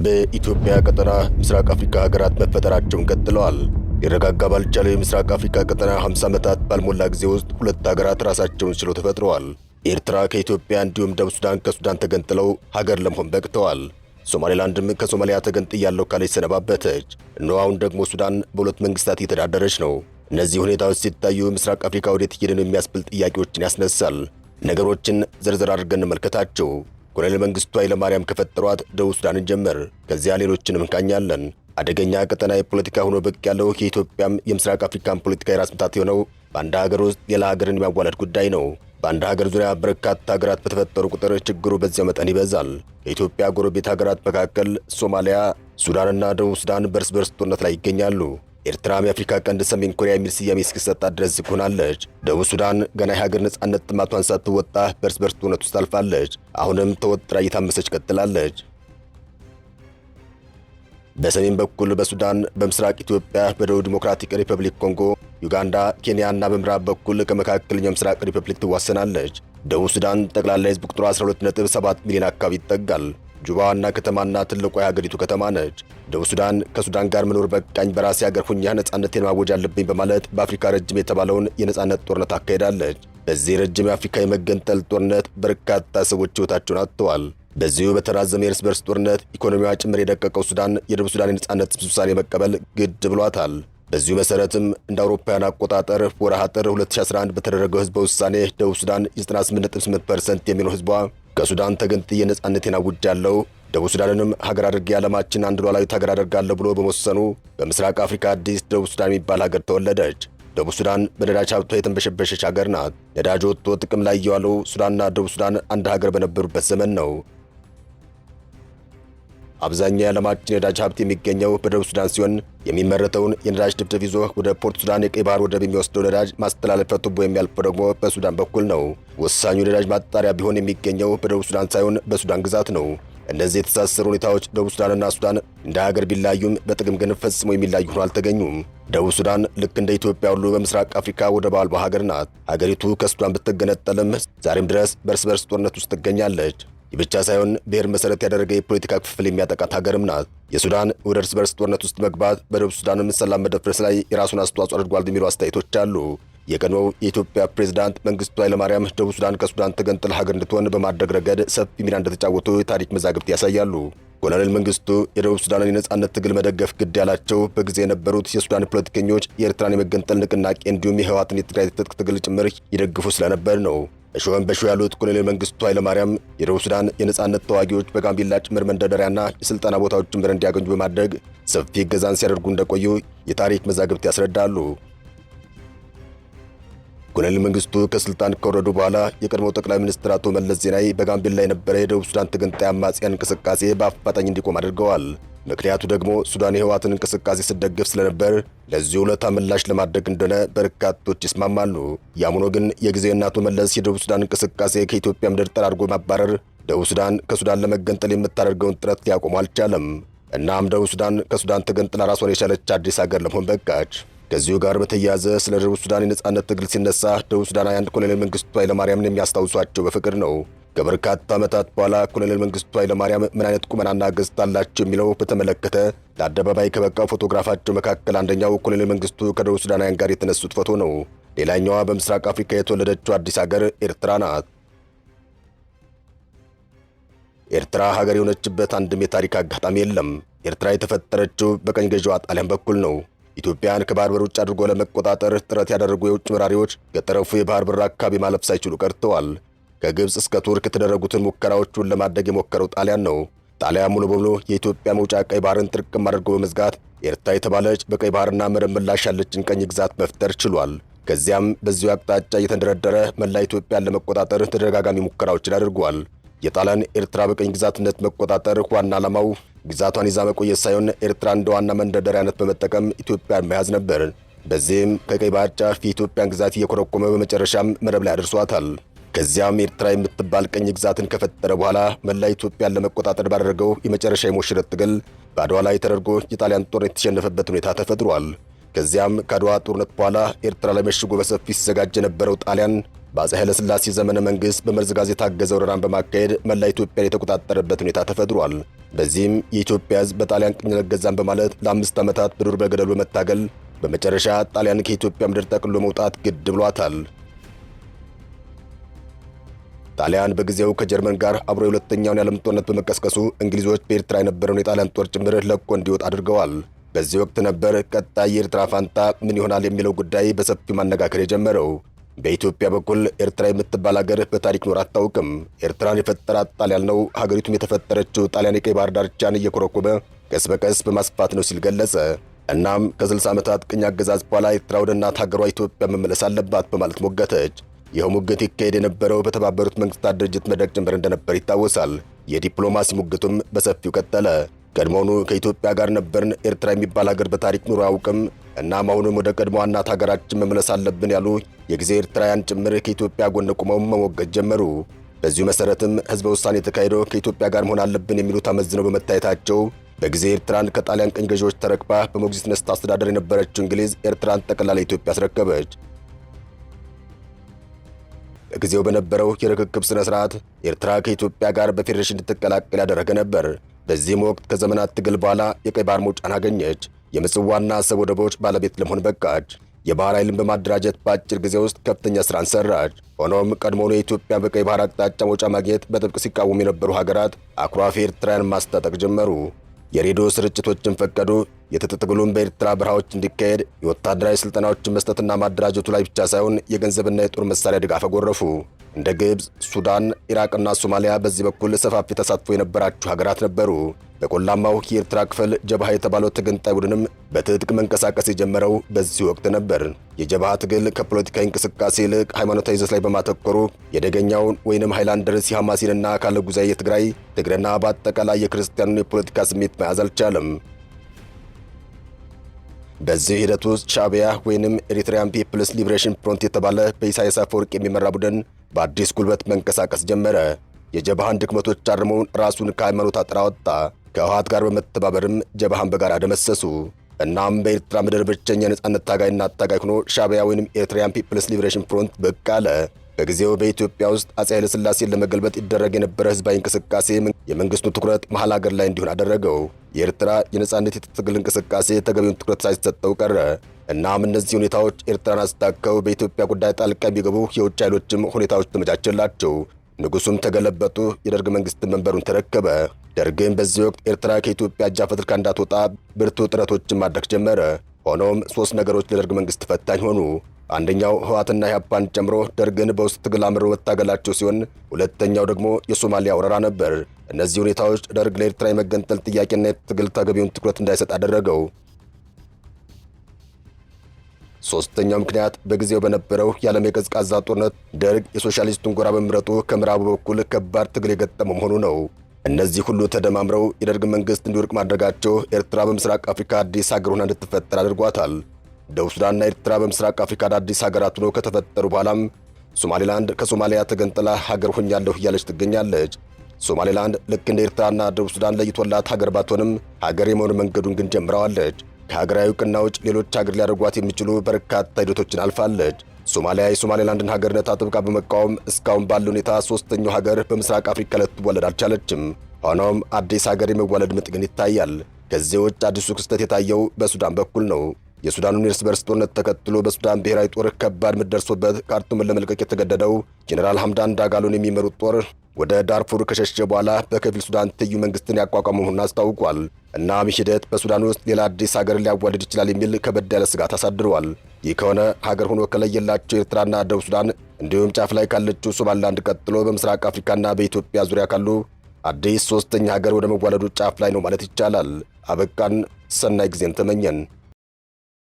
በኢትዮጵያ ቀጠና ምስራቅ አፍሪካ ሀገራት መፈጠራቸውን ቀጥለዋል። ሊረጋጋ ባልቻለው የምስራቅ አፍሪካ ቀጠና 50 ዓመታት ባልሞላ ጊዜ ውስጥ ሁለት ሀገራት ራሳቸውን ችለው ተፈጥረዋል። ኤርትራ ከኢትዮጵያ እንዲሁም ደቡብ ሱዳን ከሱዳን ተገንጥለው ሀገር ለመሆን በቅተዋል። ሶማሌላንድም ከሶማሊያ ተገንጥያለሁ ካለች ሰነባበተች። እነሆ አሁን ደግሞ ሱዳን በሁለት መንግስታት እየተዳደረች ነው። እነዚህ ሁኔታዎች ሲታዩ ምስራቅ አፍሪካ ወዴት እየሄደ ነው የሚያስብል ጥያቄዎችን ያስነሳል። ነገሮችን ዝርዝር አድርገን እንመልከታቸው። ኮሎኔል መንግስቱ ኃይለማርያም ከፈጠሯት ደቡብ ሱዳንን ጀመር፣ ከዚያ ሌሎችንም እንቃኛለን። አደገኛ ቀጠና የፖለቲካ ሆኖ ብቅ ያለው የኢትዮጵያም የምስራቅ አፍሪካን ፖለቲካ የራስ ምታት የሆነው በአንድ ሀገር ውስጥ ሌላ ሀገርን የሚያዋለድ ጉዳይ ነው። በአንድ ሀገር ዙሪያ በርካታ ሀገራት በተፈጠሩ ቁጥር ችግሩ በዚያው መጠን ይበዛል። ከኢትዮጵያ ጎረቤት ሀገራት መካከል ሶማሊያ፣ ሱዳንና ደቡብ ሱዳን በርስ ጦርነት ላይ ይገኛሉ። ኤርትራም የአፍሪካ ቀንድ ሰሜን ኮሪያ የሚል ስያሜ እስኪሰጣት ድረስ ዝግ ሆናለች። ደቡብ ሱዳን ገና የሀገር ነጻነት ጥማቷን ሳትወጣ በርስ ጦርነት ውስጥ አልፋለች። አሁንም ተወጥራ እየታመሰች ቀጥላለች። በሰሜን በኩል በሱዳን፣ በምስራቅ ኢትዮጵያ፣ በደቡብ ዲሞክራቲክ ሪፐብሊክ ኮንጎ፣ ዩጋንዳ፣ ኬንያ እና በምዕራብ በኩል ከመካከለኛው ምስራቅ ሪፐብሊክ ትዋሰናለች። ደቡብ ሱዳን ጠቅላላ የህዝብ ቁጥሯ 12.7 ሚሊዮን አካባቢ ይጠጋል። ጁባ ዋና ከተማና ትልቋ የሀገሪቱ ከተማ ነች። ደቡብ ሱዳን ከሱዳን ጋር መኖር በቃኝ፣ በራሴ ሀገር ሁኜ ነጻነቴን ማወጅ አለብኝ በማለት በአፍሪካ ረጅም የተባለውን የነጻነት ጦርነት አካሄዳለች። በዚህ ረጅም የአፍሪካ የመገንጠል ጦርነት በርካታ ሰዎች ህይወታቸውን አጥተዋል። በዚሁ በተራዘመ የእርስ በርስ ጦርነት ኢኮኖሚዋ ጭምር የደቀቀው ሱዳን የደቡብ ሱዳን የነጻነት ውሳኔ መቀበል ግድ ብሏታል። በዚሁ መሰረትም እንደ አውሮፓውያን አቆጣጠር ወርሃ ጥር 2011 በተደረገው ህዝበ ውሳኔ ደቡብ ሱዳን 98.8% የሚለው ህዝቧ ከሱዳን ተገንጥዬ ነጻነቴን አውጃለሁ፣ ደቡብ ሱዳንንም ሀገር አድርጌ ዓለማችን አንድ ሉዓላዊት ሀገር አደርጋለሁ ብሎ በመወሰኑ በምስራቅ አፍሪካ አዲስ ደቡብ ሱዳን የሚባል ሀገር ተወለደች። ደቡብ ሱዳን በነዳጅ ሀብቷ የተንበሸበሸች ሀገር ናት። ነዳጅ ወጥቶ ጥቅም ላይ የዋለው ሱዳንና ደቡብ ሱዳን አንድ ሀገር በነበሩበት ዘመን ነው። አብዛኛው የዓለማችን የነዳጅ ሀብት የሚገኘው በደቡብ ሱዳን ሲሆን የሚመረተውን የነዳጅ ድፍድፍ ይዞ ወደ ፖርት ሱዳን የቀይ ባህር ወደብ የሚወስደው ነዳጅ ማስተላለፊያ ቱቦ የሚያልፈው ደግሞ በሱዳን በኩል ነው። ወሳኙ የነዳጅ ማጣሪያ ቢሆን የሚገኘው በደቡብ ሱዳን ሳይሆን በሱዳን ግዛት ነው። እነዚህ የተሳሰሩ ሁኔታዎች ደቡብ ሱዳንና ሱዳን እንደ ሀገር ቢላዩም በጥቅም ግን ፈጽሞ የሚላዩ ሆኖ አልተገኙም። ደቡብ ሱዳን ልክ እንደ ኢትዮጵያ ሁሉ በምስራቅ አፍሪካ ወደብ አልባ ሀገር ናት። ሀገሪቱ ከሱዳን ብትገነጠልም ዛሬም ድረስ በርስ ጦርነት ውስጥ ትገኛለች። ይህ ብቻ ሳይሆን ብሔር መሰረት ያደረገ የፖለቲካ ክፍፍል የሚያጠቃት ሀገርም ናት። የሱዳን ወደ እርስ በርስ ጦርነት ውስጥ መግባት በደቡብ ሱዳንም ሰላም መደፍረስ ላይ የራሱን አስተዋጽኦ አድርጓል የሚሉ አስተያየቶች አሉ። የቀድሞው የኢትዮጵያ ፕሬዝዳንት መንግስቱ ኃይለማርያም ደቡብ ሱዳን ከሱዳን ተገንጥላ ሀገር እንድትሆን በማድረግ ረገድ ሰፊ ሚና እንደተጫወቱ የታሪክ መዛግብት ያሳያሉ። ኮሎኔል መንግስቱ የደቡብ ሱዳንን የነጻነት ትግል መደገፍ ግድ ያላቸው በጊዜ የነበሩት የሱዳን ፖለቲከኞች የኤርትራን የመገንጠል ንቅናቄ እንዲሁም የህወሓትን የትግራይ ትጥቅ ትግል ጭምር ይደግፉ ስለነበር ነው። እሾህም በሾህ ያሉት ኮሎኔል መንግስቱ ኃይለማርያም የደቡብ ሱዳን የነጻነት ተዋጊዎች በጋምቤላ ጭምር መንደርደሪያና የስልጠና ቦታዎች ጭምር እንዲያገኙ በማድረግ ሰፊ እገዛን ሲያደርጉ እንደቆዩ የታሪክ መዛግብት ያስረዳሉ። ኮሎኔል መንግስቱ ከስልጣን ከወረዱ በኋላ የቀድሞው ጠቅላይ ሚኒስትር አቶ መለስ ዜናዊ በጋምቤላ የነበረ የደቡብ ሱዳን ተገንጣይ አማጽያን እንቅስቃሴ በአፋጣኝ እንዲቆም አድርገዋል። ምክንያቱ ደግሞ ሱዳን የህወሓትን እንቅስቃሴ ስትደግፍ ስለነበር ለዚህ ውለታ ምላሽ ለማድረግ እንደሆነ በርካቶች ይስማማሉ። ያም ሆኖ ግን የጊዜው አቶ መለስ የደቡብ ሱዳን እንቅስቃሴ ከኢትዮጵያ ምድር ጠራርጎ ማባረር ደቡብ ሱዳን ከሱዳን ለመገንጠል የምታደርገውን ጥረት ሊያቆሙ አልቻለም። እናም ደቡብ ሱዳን ከሱዳን ተገንጥላ ራሷን የቻለች አዲስ ሀገር ለመሆን በቃች። ከዚሁ ጋር በተያያዘ ስለ ደቡብ ሱዳን የነጻነት ትግል ሲነሳ ደቡብ ሱዳናውያን ኮሎኔል መንግስቱ ኃይለማርያምን የሚያስታውሷቸው በፍቅር ነው። ከበርካታ ዓመታት በኋላ ኮሎኔል መንግስቱ ኃይለማርያም ምን አይነት ቁመናና ገጽታ አላቸው የሚለው በተመለከተ ለአደባባይ ከበቃው ፎቶግራፋቸው መካከል አንደኛው ኮሎኔል መንግስቱ ከደቡብ ሱዳናውያን ጋር የተነሱት ፎቶ ነው። ሌላኛዋ በምስራቅ አፍሪካ የተወለደችው አዲስ ሀገር ኤርትራ ናት። ኤርትራ ሀገር የሆነችበት አንድም የታሪክ አጋጣሚ የለም። ኤርትራ የተፈጠረችው በቀኝ ገዢዋ ጣሊያን በኩል ነው። ኢትዮጵያን ከባህር በር ውጭ አድርጎ ለመቆጣጠር ጥረት ያደረጉ የውጭ ወራሪዎች ከጠረፉ የባህር በር አካባቢ ማለፍ ሳይችሉ ቀርተዋል። ከግብፅ እስከ ቱርክ የተደረጉትን ሙከራዎቹን ለማድረግ የሞከረው ጣሊያን ነው። ጣሊያን ሙሉ በሙሉ የኢትዮጵያ መውጫ ቀይ ባህርን ጥርቅም አድርጎ በመዝጋት ኤርትራ የተባለች በቀይ ባህርና መረብ ምላሽ ያለችን ቀኝ ግዛት መፍጠር ችሏል። ከዚያም በዚሁ አቅጣጫ እየተንደረደረ መላ ኢትዮጵያን ለመቆጣጠር ተደጋጋሚ ሙከራዎችን አድርጓል። የጣሊያን ኤርትራ በቀኝ ግዛትነት መቆጣጠር ዋና ዓላማው ግዛቷን ይዛ መቆየት ሳይሆን ኤርትራ እንደ ዋና መንደርደሪያነት በመጠቀም ኢትዮጵያን መያዝ ነበር። በዚህም ከቀይ ባህር ጫፍ የኢትዮጵያን ግዛት እየኮረኮመ በመጨረሻም መረብ ላይ አድርሷታል። ከዚያም ኤርትራ የምትባል ቀኝ ግዛትን ከፈጠረ በኋላ መላ ኢትዮጵያን ለመቆጣጠር ባደረገው የመጨረሻ የሞሽረት ትግል በአድዋ ላይ ተደርጎ የጣሊያን ጦር የተሸነፈበት ሁኔታ ተፈጥሯል። ከዚያም ከአድዋ ጦርነት በኋላ ኤርትራ ላይ መሽጎ በሰፊ ሲዘጋጅ የነበረው ጣሊያን በአፄ ኃይለ ሥላሴ ዘመነ መንግሥት በመርዝ ጋዝ የታገዘ ወረራን በማካሄድ መላ ኢትዮጵያን የተቆጣጠረበት ሁኔታ ተፈጥሯል። በዚህም የኢትዮጵያ ሕዝብ በጣሊያን ቅኝ ገዛን በማለት ለ5 ዓመታት በዱር በገደሉ በመታገል በመጨረሻ ጣሊያን ከኢትዮጵያ ምድር ጠቅሎ መውጣት ግድ ብሏታል። ጣሊያን በጊዜው ከጀርመን ጋር አብሮ የሁለተኛውን የዓለም ጦርነት በመቀስቀሱ እንግሊዞች በኤርትራ የነበረውን የጣሊያን ጦር ጭምር ለቆ እንዲወጣ አድርገዋል። በዚህ ወቅት ነበር ቀጣይ የኤርትራ ፋንታ ምን ይሆናል የሚለው ጉዳይ በሰፊው ማነጋገር የጀመረው። በኢትዮጵያ በኩል ኤርትራ የምትባል ሀገር በታሪክ ኖር አታውቅም። ኤርትራን የፈጠራት ጣሊያን ነው። ሀገሪቱም የተፈጠረችው ጣሊያን የቀይ ባህር ዳርቻን እየኮረኮመ ቀስ በቀስ በማስፋት ነው ሲል ገለጸ። እናም ከ60 ዓመታት ቅኝ አገዛዝ በኋላ ኤርትራ ወደ እናት ሀገሯ ኢትዮጵያ መመለስ አለባት በማለት ሞገተች። ይኸው ሙግት ይካሄድ የነበረው በተባበሩት መንግስታት ድርጅት መድረክ ጭምር እንደነበር ይታወሳል። የዲፕሎማሲ ሙግቱም በሰፊው ቀጠለ። ቀድሞውኑ ከኢትዮጵያ ጋር ነበርን፣ ኤርትራ የሚባል ሀገር በታሪክ ኑሮ አያውቅም፣ እናም አሁንም ወደ ቀድሞ እናት ሀገራችን መመለስ አለብን ያሉ የጊዜ ኤርትራውያን ጭምር ከኢትዮጵያ ጎን ቆመው መሞገት ጀመሩ። በዚሁ መሰረትም ህዝበ ውሳኔ የተካሄደው ከኢትዮጵያ ጋር መሆን አለብን የሚሉት አመዝነው በመታየታቸው በጊዜ ኤርትራን ከጣሊያን ቅኝ ገዢዎች ተረክባ በሞግዚትነት ስታስተዳደር የነበረችው እንግሊዝ ኤርትራን ጠቅልላ ለኢትዮጵያ አስረከበች። በጊዜው በነበረው የርክክብ ስነ ስርዓት ኤርትራ ከኢትዮጵያ ጋር በፌዴሬሽን እንድትቀላቀል ያደረገ ነበር። በዚህም ወቅት ከዘመናት ትግል በኋላ የቀይ ባህር መውጫን አገኘች። የምጽዋና አሰብ ወደቦች ባለቤት ለመሆን በቃች። የባህር ኃይልን በማደራጀት በአጭር ጊዜ ውስጥ ከፍተኛ ስራን ሰራች። ሆኖም ቀድሞውኑ የኢትዮጵያ በቀይ ባህር አቅጣጫ መውጫ ማግኘት በጥብቅ ሲቃወሙ የነበሩ ሀገራት አኩራፊ ኤርትራውያን ማስታጠቅ ጀመሩ። የሬዲዮ ስርጭቶችን ፈቀዱ። የትጥቅ ትግሉን በኤርትራ በረሃዎች እንዲካሄድ የወታደራዊ ስልጠናዎችን መስጠትና ማደራጀቱ ላይ ብቻ ሳይሆን የገንዘብና የጦር መሳሪያ ድጋፍ አጎረፉ። እንደ ግብፅ፣ ሱዳን፣ ኢራቅና ሶማሊያ በዚህ በኩል ሰፋፊ ተሳትፎ የነበራቸው ሀገራት ነበሩ። በቆላማው የኤርትራ ክፍል ጀብሃ የተባለው ተገንጣይ ቡድንም በትጥቅ መንቀሳቀስ የጀመረው በዚህ ወቅት ነበር። የጀብሃ ትግል ከፖለቲካዊ እንቅስቃሴ ይልቅ ሃይማኖታዊ ይዘት ላይ በማተኮሩ የደገኛውን ወይንም ሃይላንደርስ የሐማሲንና አካለ ጉዛይ የትግራይ ትግረና በአጠቃላይ የክርስቲያኑን የፖለቲካ ስሜት መያዝ አልቻለም። በዚህ ሂደት ውስጥ ሻዕቢያ ወይንም ኤሪትሪያን ፒፕልስ ሊብሬሽን ፍሮንት የተባለ በኢሳያስ አፈወርቂ የሚመራ ቡድን በአዲስ ጉልበት መንቀሳቀስ ጀመረ። የጀብሃን ድክመቶች አርመው ራሱን ከሃይማኖት አጥር አወጣ። ከህወሓት ጋር በመተባበርም ጀብሃን በጋራ ደመሰሱ። እናም በኤርትራ ምድር ብቸኛ ነጻነት ታጋይና አታጋይ ሆኖ ሻዕቢያ ወይንም ኤሪትሪያን ፒፕልስ ሊብሬሽን ፍሮንት ብቅ አለ። በጊዜው በኢትዮጵያ ውስጥ አፄ ኃይለ ሥላሴን ለመገልበጥ ይደረግ የነበረ ህዝባዊ እንቅስቃሴ የመንግስቱ ትኩረት መሃል ሀገር ላይ እንዲሆን አደረገው። የኤርትራ የነጻነት የትግል እንቅስቃሴ ተገቢውን ትኩረት ሳይሰጠው ቀረ። እናም እነዚህ ሁኔታዎች ኤርትራን አስታከው በኢትዮጵያ ጉዳይ ጣልቃ የሚገቡ የውጭ ኃይሎችም ሁኔታዎች ተመቻቸላቸው። ንጉሱም ተገለበጡ። የደርግ መንግስት መንበሩን ተረከበ። ደርግም በዚህ ወቅት ኤርትራ ከኢትዮጵያ እጅ አፈትልካ እንዳትወጣ ብርቱ ጥረቶችን ማድረግ ጀመረ። ሆኖም 3 ነገሮች ለደርግ መንግስት ፈታኝ ሆኑ። አንደኛው ህወሓትና ኢህአፓን ጨምሮ ደርግን በውስጥ ትግል አምረው መታገላቸው ሲሆን፣ ሁለተኛው ደግሞ የሶማሊያ ወረራ ነበር። እነዚህ ሁኔታዎች ደርግ ለኤርትራ የመገንጠል ጥያቄና የትግል ተገቢውን ትኩረት እንዳይሰጥ አደረገው። ሶስተኛው ምክንያት በጊዜው በነበረው የዓለም የቀዝቃዛ ጦርነት ደርግ የሶሻሊስቱን ጎራ በመምረጡ ከምዕራቡ በኩል ከባድ ትግል የገጠመው መሆኑ ነው። እነዚህ ሁሉ ተደማምረው የደርግ መንግስት እንዲወድቅ ማድረጋቸው ኤርትራ በምስራቅ አፍሪካ አዲስ ሀገር ሆና እንድትፈጠር አድርጓታል። ደቡብ ሱዳንና ኤርትራ በምስራቅ አፍሪካ አዲስ ሀገራት ሆነው ከተፈጠሩ በኋላም ሶማሌላንድ ከሶማሊያ ተገንጥላ ሀገር ሆኛለሁ እያለች ትገኛለች። ሶማሌላንድ ልክ እንደ ኤርትራና ደቡብ ሱዳን ለይቶላት ሀገር ባትሆንም ሀገር የመሆን መንገዱን ግን ጀምረዋለች። ከሀገራዊ ዕውቅና ውጭ ሌሎች ሀገር ሊያደርጓት የሚችሉ በርካታ ሂደቶችን አልፋለች። ሶማሊያ የሶማሌላንድን ሀገርነት አጥብቃ በመቃወም እስካሁን ባለው ሁኔታ ሶስተኛው ሀገር በምስራቅ አፍሪካ ልትወለድ አልቻለችም። ሆኖም አዲስ ሀገር የመወለድ ምጥ ግን ይታያል። ከዚህ ውጭ አዲሱ ክስተት የታየው በሱዳን በኩል ነው። የሱዳኑን እርስ በርስ ጦርነት ተከትሎ በሱዳን ብሔራዊ ጦር ከባድ ምት ደርሶበት ካርቱምን ለመልቀቅ የተገደደው ጄኔራል ሐምዳን ዳጋሎን የሚመሩት ጦር ወደ ዳርፉር ከሸሸ በኋላ በከፊል ሱዳን ትይዩ መንግስትን ያቋቋመ መሆኑን አስታውቋል። እናም ይህ ሂደት በሱዳን ውስጥ ሌላ አዲስ ሀገር ሊያዋልድ ይችላል የሚል ከበድ ያለ ስጋት አሳድረዋል። ይህ ከሆነ ሀገር ሆኖ ከለየላቸው ኤርትራና ደቡብ ሱዳን እንዲሁም ጫፍ ላይ ካለችው ሶማሊላንድ ቀጥሎ በምስራቅ አፍሪካና በኢትዮጵያ ዙሪያ ካሉ አዲስ ሶስተኛ ሀገር ወደ መዋለዱ ጫፍ ላይ ነው ማለት ይቻላል። አበቃን። ሰናይ ጊዜን ተመኘን።